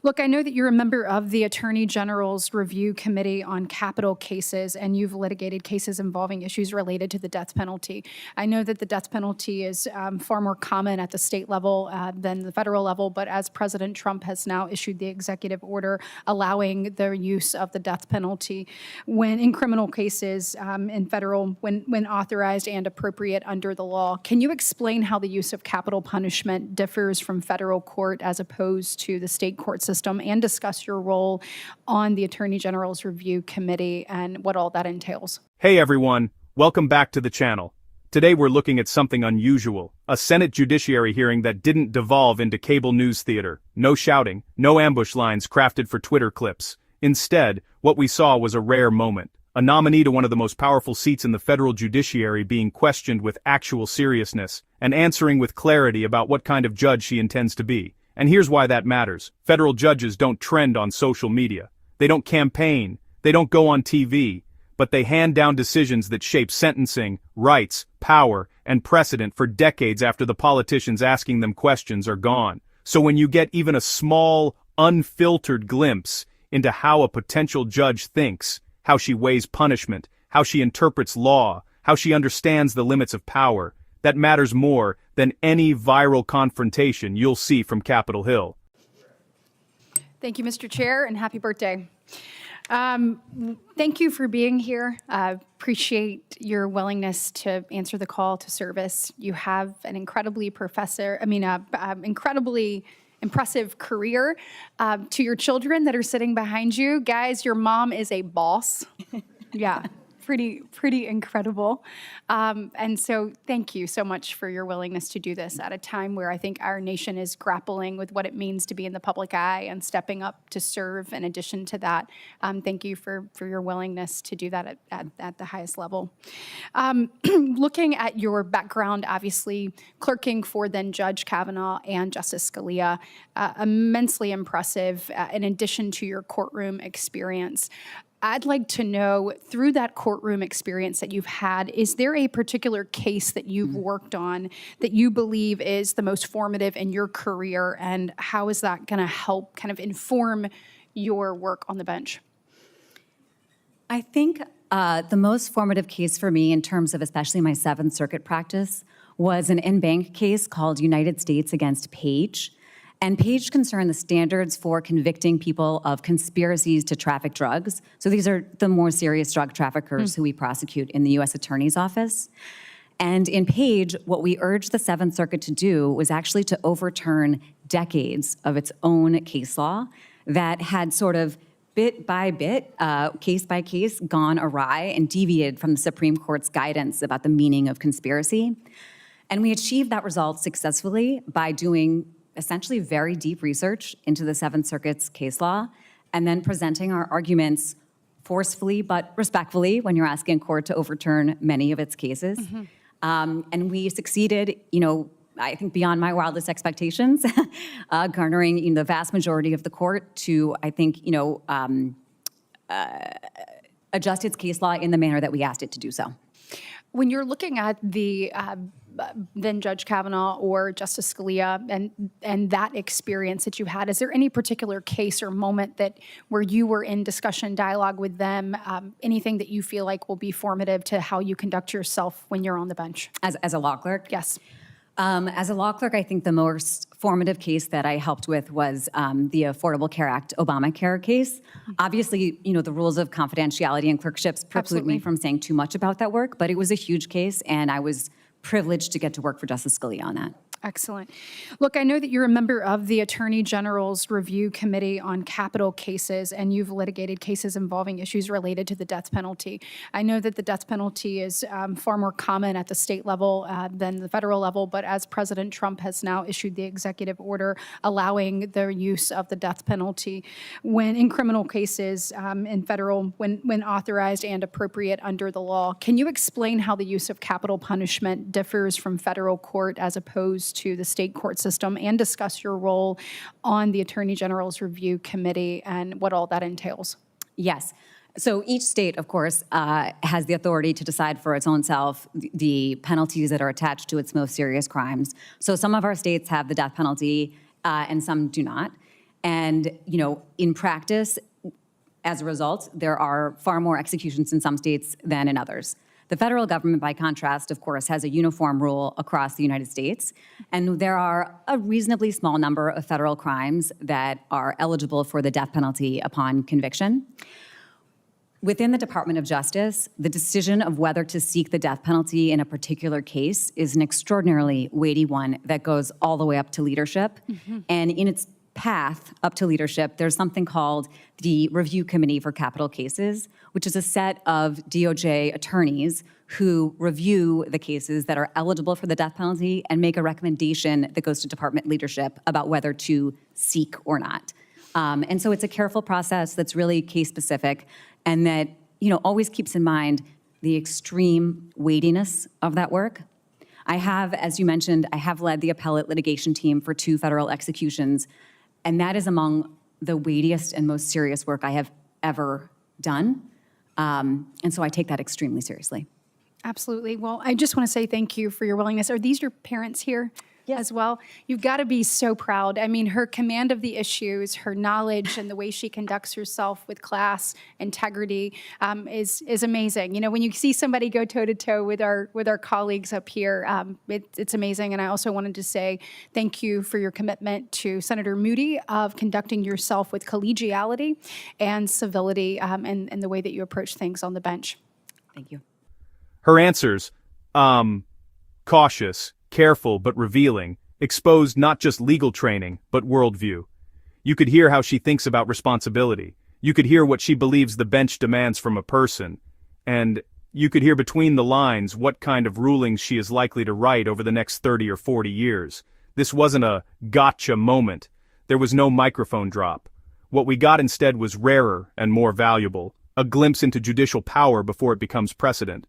Look, I know that you're a member of the Attorney General's Review Committee on Capital Cases, and you've litigated cases involving issues related to the death penalty. I know that the death penalty is far more common at the state level than the federal level, but as President Trump has now issued the executive order allowing the use of the death penalty when in criminal cases in federal, when authorized and appropriate under the law. Can you explain how the use of capital punishment differs from federal court as opposed to the state court system, and discuss your role on the Attorney General's Review Committee and what all that entails? Hey everyone, welcome back to the channel. Today we're looking at something unusual, a Senate Judiciary hearing that didn't devolve into cable news theater. No shouting, no ambush lines crafted for Twitter clips. Instead, what we saw was a rare moment. A nominee to one of the most powerful seats in the federal judiciary being questioned with actual seriousness, and answering with clarity about what kind of judge she intends to be. And here's why that matters. Federal judges don't trend on social media. They don't campaign. They don't go on TV. But they hand down decisions that shape sentencing, rights, power, and precedent for decades after the politicians asking them questions are gone. So when you get even a small, unfiltered glimpse into how a potential judge thinks, how she weighs punishment, how she interprets law, how she understands the limits of power, that matters more than any viral confrontation you'll see from Capitol Hill. Thank you, Mr. Chair, and happy birthday. Thank you for being here. Appreciate your willingness to answer the call to service. You have an incredibly impressive career. To your children that are sitting behind you, guys, your mom is a boss. Yeah. Pretty incredible. And so thank you so much for your willingness to do this at a time where I think our nation is grappling with what it means to be in the public eye and stepping up to serve. In addition to that, thank you for your willingness to do that at the highest level. Looking at your background, obviously clerking for then Judge Kavanaugh and Justice Scalia, immensely impressive in addition to your courtroom experience. I'd like to know, through that courtroom experience that you've had, is there a particular case that you've worked on that you believe is the most formative in your career, and how is that going to help kind of inform your work on the bench? I think the most formative case for me in terms of especially my Seventh Circuit practice was an en-banc case called United States against Page. And Page concerned the standards for convicting people of conspiracies to traffic drugs. So these are the more serious drug traffickers who we prosecute in the U.S. Attorney's Office. And in Page, what we urged the Seventh Circuit to do was actually to overturn decades of its own case law that had sort of bit by bit, case by case, gone awry and deviated from the Supreme Court's guidance about the meaning of conspiracy. And we achieved that result successfully by doing essentially very deep research into the Seventh Circuit's case law, and then presenting our arguments forcefully but respectfully when you're asking court to overturn many of its cases. And we succeeded, I think beyond my wildest expectations, garnering the vast majority of the court to, I think, adjust its case law in the manner that we asked it to do so. When you're looking at the then Judge Kavanaugh or Justice Scalia and that experience that you had, is there any particular case or moment that where you were in discussion, dialogue with them, anything that you feel like will be formative to how you conduct yourself when you're on the bench? As a law clerk? Yes. As a law clerk, I think the most formative case that I helped with was the Affordable Care Act Obamacare case. Obviously, the rules of confidentiality and clerkships preclude me from saying too much about that work, but it was a huge case, and I was privileged to get to work for Justice Scalia on that. Excellent. Look, I know that you're a member of the Attorney General's Review Committee on Capital Cases, and you've litigated cases involving issues related to the death penalty. I know that the death penalty is far more common at the state level than the federal level, but as President Trump has now issued the executive order allowing the use of the death penalty when in criminal cases in federal, when authorized and appropriate under the law. Can you explain how the use of capital punishment differs from federal court as opposed to the state court system, and discuss your role on the Attorney General's Review Committee and what all that entails? Yes. So each state, of course, has the authority to decide for its own self the penalties that are attached to its most serious crimes. So some of our states have the death penalty and some do not. And, in practice, as a result, there are far more executions in some states than in others. The federal government, by contrast, of course, has a uniform rule across the United States, and there are a reasonably small number of federal crimes that are eligible for the death penalty upon conviction. Within the Department of Justice, the decision of whether to seek the death penalty in a particular case is an extraordinarily weighty one that goes all the way up to leadership. And in its path up to leadership, there's something called the Review Committee for Capital Cases, which is a set of DOJ attorneys who review the cases that are eligible for the death penalty and make a recommendation that goes to department leadership about whether to seek or not. And so it's a careful process that's really case-specific and that, always keeps in mind the extreme weightiness of that work. I have, as you mentioned, led the appellate litigation team for 2 federal executions, and that is among the weightiest and most serious work I have ever done. And so I take that extremely seriously. Absolutely. Well, I just want to say thank you for your willingness. Are these your parents here? Yes. As well? You've got to be so proud. I mean, her command of the issues, her knowledge, and the way she conducts herself with class, integrity, is amazing. When you see somebody go toe-to-toe with our colleagues up here, it's amazing. And I also wanted to say thank you for your commitment to Senator Moody of conducting yourself with collegiality and civility, and the way that you approach things on the bench. Thank you. Her answers, cautious, careful but revealing, exposed not just legal training, but worldview. You could hear how she thinks about responsibility. You could hear what she believes the bench demands from a person. And you could hear between the lines what kind of rulings she is likely to write over the next 30 or 40 years. This wasn't a gotcha moment. There was no microphone drop. What we got instead was rarer and more valuable, a glimpse into judicial power before it becomes precedent.